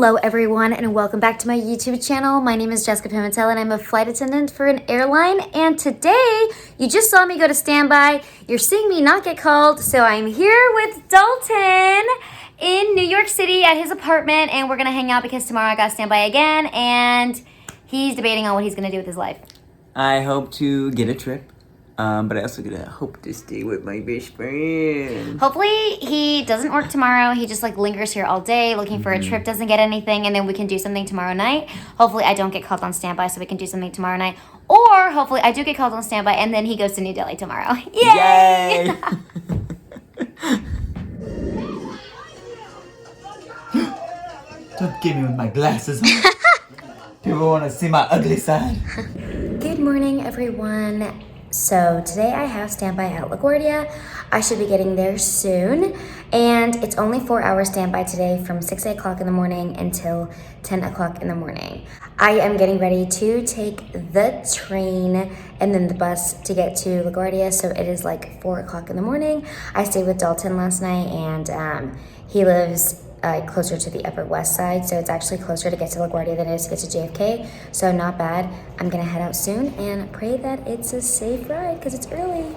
Hello everyone and welcome back to my YouTube channel. My name is Jessica Pimentel and I'm a flight attendant for an airline, and today you just saw me go to standby. You're seeing me not get called, so I'm here with Dalton in New York City at his apartment, and we're gonna hang out because tomorrow I got standby again and he's debating on what he's gonna do with his life. I hope to get a trip. But I also hope to stay with my best friend. Hopefully he doesn't work tomorrow. He just lingers here all day looking for a trip, doesn't get anything, and then we can do something tomorrow night. Hopefully I don't get called on standby so we can do something tomorrow night. Or hopefully I do get called on standby and then he goes to New Delhi tomorrow. Yay! Yay! Don't get me with my glasses on. People want to see my ugly side. Good morning, everyone. So today I have standby at LaGuardia. I should be getting there soon, and it's only 4 hours standby today from 6 o'clock in the morning until 10 o'clock in the morning. I am getting ready to take the train and then the bus to get to LaGuardia, so it is 4 o'clock in the morning. I stayed with Dalton last night, and he lives closer to the Upper West Side, so it's actually closer to get to LaGuardia than it is to get to JFK, so not bad. I'm gonna head out soon and pray that it's a safe ride because it's early.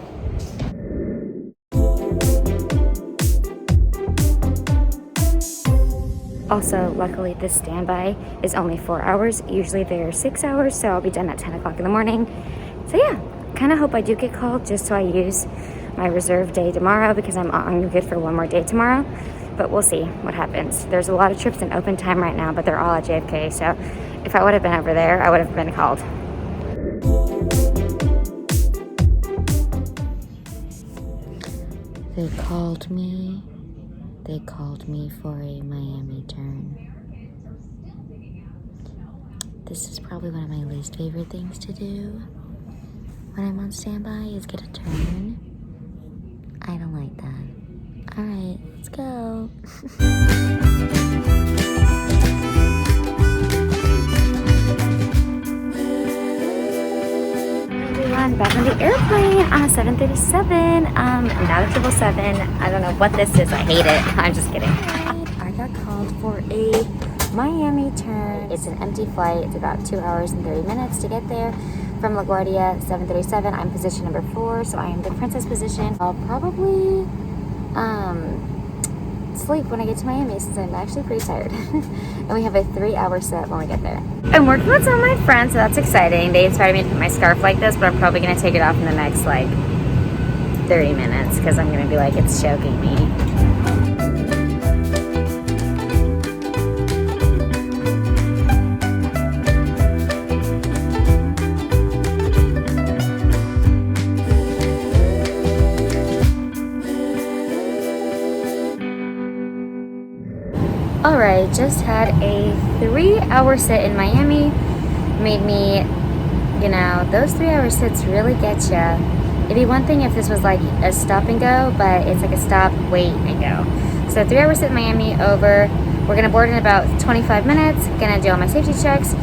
Also, luckily this standby is only 4 hours. Usually they're 6 hours, so I'll be done at 10 o'clock in the morning. So yeah, kind of hope I do get called just so I use my reserve day tomorrow because I'm good for one more day tomorrow. But we'll see what happens. There's a lot of trips in open time right now, but they're all at JFK, so if I would have been over there, I would have been called. They called me for a Miami turn. This is probably one of my least favorite things to do when I'm on standby is get a turn. I don't like that. All right, let's go. Everyone, back on the airplane on a 737. Not a 777. I don't know what this is. I hate it. I'm just kidding. I got called for a Miami turn. It's an empty flight. It's about 2 hours and 30 minutes to get there. From LaGuardia 737, I'm position number 4, so I am the princess position. I'll probably sleep when I get to Miami since I'm actually pretty tired. And we have a 3-hour set when we get there. I'm working with some of my friends, so that's exciting. They inspired me to put my scarf like this, but I'm probably gonna take it off in the next 30 minutes because I'm gonna be it's choking me. Alright, just had a 3-hour sit in Miami. Made me, those 3-hour sits really get ya. It'd be one thing if this was a stop and go, but it's a stop, wait, and go. So 3-hour sit in Miami over. We're gonna board in about 25 minutes. Gonna do all my safety checks,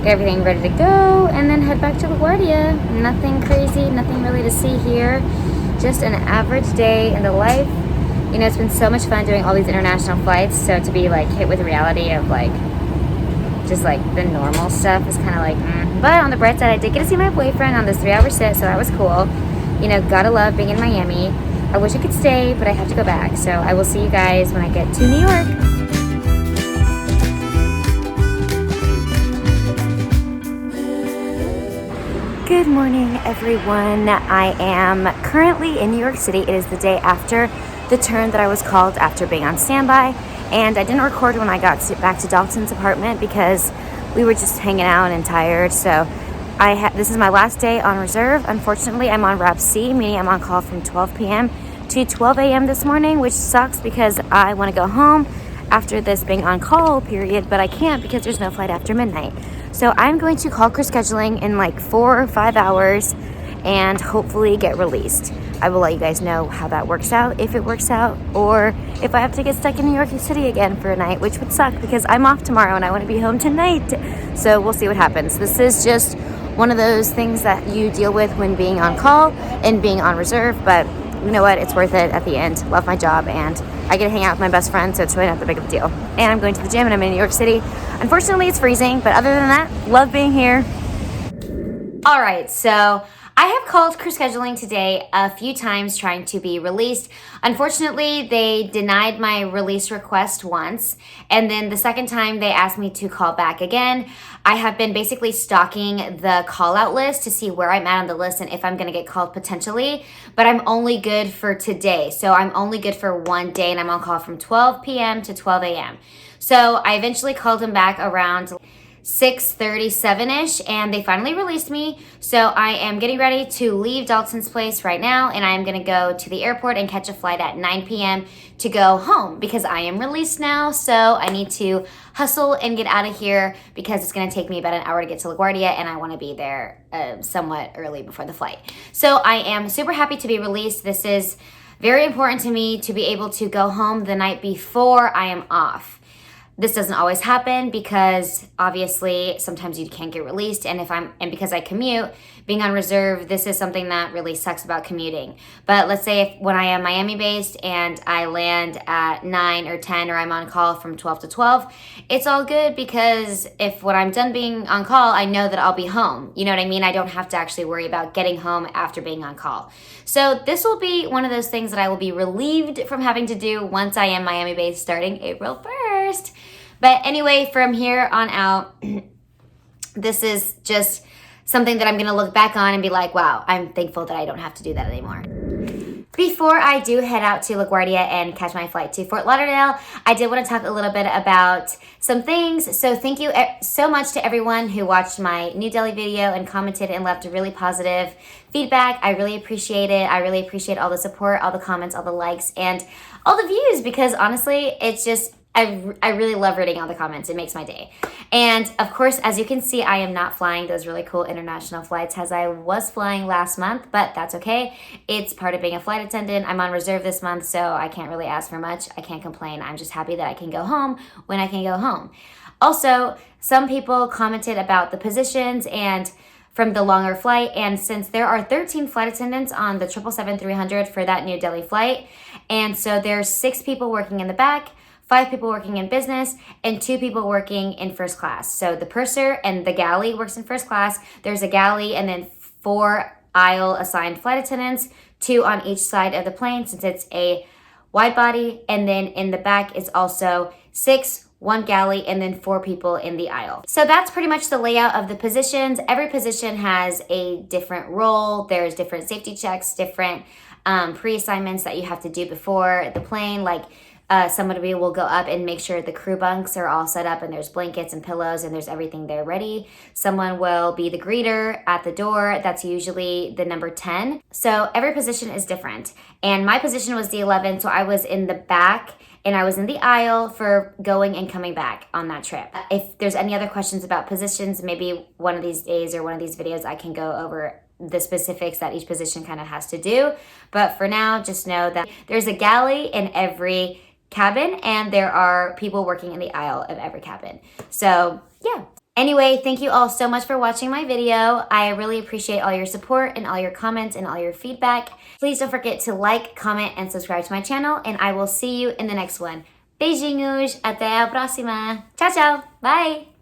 get everything ready to go, and then head back to LaGuardia. Nothing crazy, nothing really to see here. Just an average day in the life. It's been so much fun doing all these international flights, so to be hit with reality of just the normal stuff is kind of But on the bright side, I did get to see my boyfriend on this 3-hour sit, so that was cool. Gotta love being in Miami. I wish I could stay, but I have to go back. So I will see you guys when I get to New York. Good morning, everyone. I am currently in New York City. It is the day after the turn that I was called after being on standby, and I didn't record when I got back to Dalton's apartment because we were just hanging out and tired. So this is my last day on reserve. Unfortunately, I'm on Route C, meaning I'm on call from 12 p.m. to 12 a.m. this morning, which sucks because I want to go home after this being on call period, but I can't because there's no flight after midnight. So I'm going to call crew scheduling in 4 or 5 hours and hopefully get released. I will let you guys know how that works out, if it works out, or if I have to get stuck in New York City again for a night, which would suck because I'm off tomorrow and I want to be home tonight. So we'll see what happens. This is just one of those things that you deal with when being on call and being on reserve, but you know what? It's worth it at the end. Love my job, and I get to hang out with my best friend, so it's really not that big of a deal. And I'm going to the gym, and I'm in New York City. Unfortunately, it's freezing, but other than that, love being here. All right, so I have called crew scheduling today a few times trying to be released. Unfortunately, they denied my release request once, and then the second time they asked me to call back again. I have been basically stalking the call out list to see where I'm at on the list and if I'm gonna get called potentially, but I'm only good for today. So I'm only good for one day, and I'm on call from 12 p.m. to 12 a.m. So I eventually called them back around 6:37ish, and they finally released me. So I am getting ready to leave Dalton's place right now, and I'm gonna go to the airport and catch a flight at 9 p.m. to go home because I am released now. So I need to hustle and get out of here because it's gonna take me about an hour to get to LaGuardia, and I wanna be there somewhat early before the flight. So I am super happy to be released. This is very important to me to be able to go home the night before I am off. This doesn't always happen because obviously sometimes you can't get released, and because I commute, being on reserve, this is something that really sucks about commuting. But let's say when I am Miami based and I land at 9 or 10, or I'm on call from 12 to 12, it's all good because when I'm done being on call, I know that I'll be home. You know what I mean? I don't have to actually worry about getting home after being on call. So this will be one of those things that I will be relieved from having to do once I am Miami based starting April 1st. But anyway, from here on out, this is just something that I'm going to look back on and be like, wow, I'm thankful that I don't have to do that anymore. Before I do head out to LaGuardia and catch my flight to Fort Lauderdale, I did want to talk a little bit about some things. So thank you so much to everyone who watched my New Delhi video and commented and left a really positive feedback. I really appreciate it. I really appreciate all the support, all the comments, all the likes, and all the views, because honestly, it's just, I really love reading all the comments. It makes my day. And of course, as you can see, I am not flying those really cool international flights as I was flying last month, but that's okay. It's part of being a flight attendant. I'm on reserve this month, so I can't really ask for much. I can't complain. I'm just happy that I can go home when I can go home. Also, some people commented about the positions and from the longer flight, and since there are 13 flight attendants on the 777-300 for that New Delhi flight, and so there's 6 people working in the back, 5 people working in business, and 2 people working in first class. So the purser and the galley works in first class. There's a galley and then 4 aisle assigned flight attendants, 2 on each side of the plane since it's a wide body. And then in the back is also 6, 1 galley, and then 4 people in the aisle. So that's pretty much the layout of the positions. Every position has a different role. There's different safety checks, different pre-assignments that you have to do before the plane, like somebody will go up and make sure the crew bunks are all set up and there's blankets and pillows and there's everything there ready. Someone will be the greeter at the door. That's usually the number 10. So every position is different. And my position was the 11, so I was in the back and I was in the aisle for going and coming back on that trip. If there's any other questions about positions, maybe one of these days or one of these videos I can go over the specifics that each position kind of has to do. But for now, just know that there's a galley in every cabin and there are people working in the aisle of every cabin. So yeah. Anyway, thank you all so much for watching my video. I really appreciate all your support and all your comments and all your feedback. Please don't forget to like, comment, and subscribe to my channel, and I will see you in the next one. Beijinhos, até a próxima. Tchau, tchau. Bye.